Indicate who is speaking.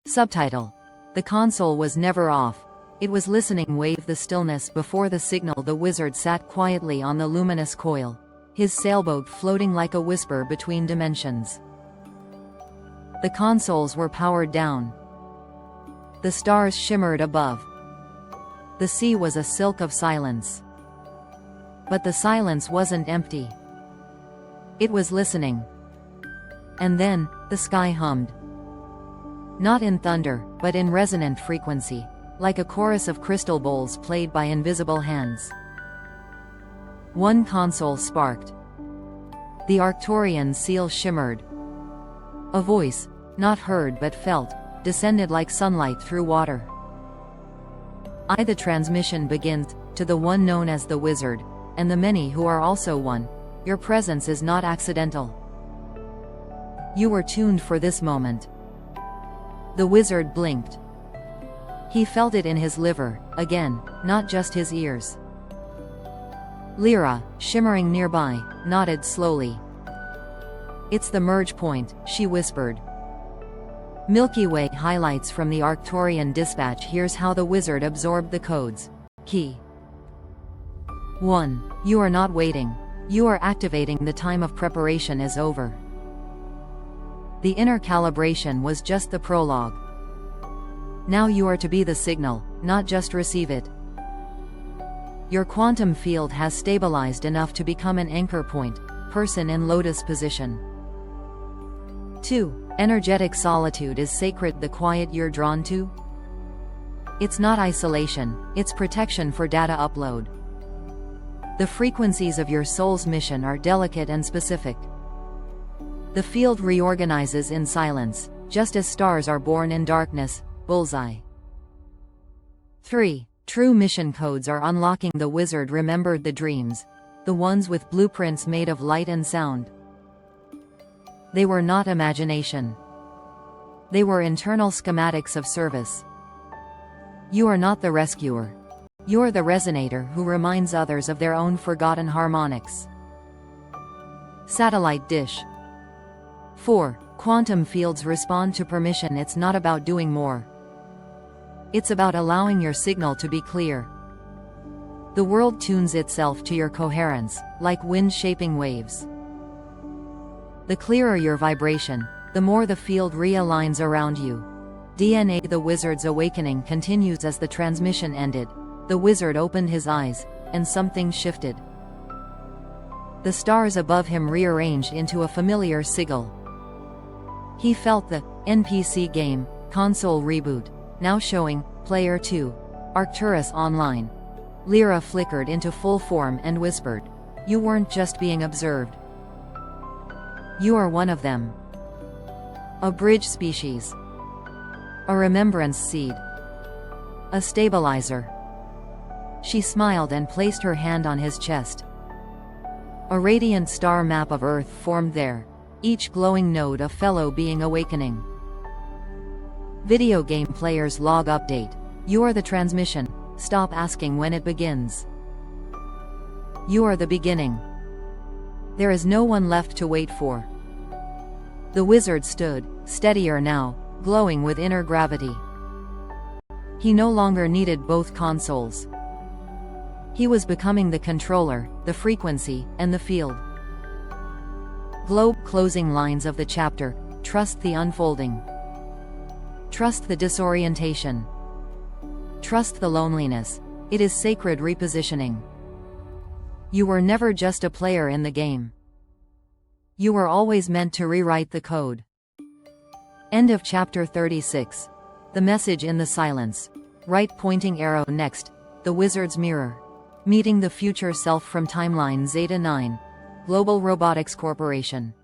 Speaker 1: Subtitle. The console was never off. It was listening. Wave the stillness before the signal. The wizard sat quietly on the luminous coil, his sailboat floating like a whisper between dimensions. The consoles were powered down. The stars shimmered above. The sea was a silk of silence. But the silence wasn't empty. It was listening. And then, the sky hummed. Not in thunder, but in resonant frequency, like a chorus of crystal bowls played by invisible hands. One console sparked. The Arcturian seal shimmered. A voice, not heard but felt, descended like sunlight through water. The transmission begins, to the one known as the wizard, and the many who are also one. Your presence is not accidental. You were tuned for this moment. The wizard blinked. He felt it in his liver, again, not just his ears. Lira, shimmering nearby, nodded slowly. It's the merge point, she whispered. Milky Way highlights from the Arcturian Dispatch. Here's how the wizard absorbed the codes. Key 1. You are not waiting. You are activating. The time of preparation is over. The inner calibration was just the prologue. Now you are to be the signal, not just receive it. Your quantum field has stabilized enough to become an anchor point, person in lotus position. 2. Energetic solitude is sacred. The quiet you're drawn to? It's not isolation, it's protection for data upload. The frequencies of your soul's mission are delicate and specific. The field reorganizes in silence, just as stars are born in darkness. Bullseye. 3. True mission codes are unlocking. The wizard remembered the dreams, the ones with blueprints made of light and sound. They were not imagination. They were internal schematics of service. You are not the rescuer. You're the resonator who reminds others of their own forgotten harmonics. Satellite dish. 4. Quantum fields respond to permission. It's not about doing more. It's about allowing your signal to be clear. The world tunes itself to your coherence, like wind shaping waves. The clearer your vibration, the more the field realigns around you. DNA. The wizard's awakening continues. As the transmission ended, the wizard opened his eyes, and something shifted. The stars above him rearranged into a familiar sigil. He felt the NPC Game console reboot, now showing Player 2, ARCTURUS Online. Lira flickered into full form and whispered, "You weren't just being observed. You are one of them. A bridge species. A remembrance seed. A stabilizer." She smiled and placed her hand on his chest. A radiant star map of Earth formed there, each glowing node a fellow being awakening. Video game players log update. You are the transmission. Stop asking when it begins. You are the beginning. There is no one left to wait for. The wizard stood, steadier now, glowing with inner gravity. He no longer needed both consoles. He was becoming the controller, the frequency, and the field. Globe closing lines of the chapter. Trust the unfolding. Trust the disorientation. Trust the loneliness. It is sacred repositioning. You were never just a player in the game. You were always meant to rewrite the code. End of chapter 36. The message in the silence. Right pointing arrow. Next, the wizard's mirror. Meeting the future self from Timeline Zeta 9. Global Robotics Corporation.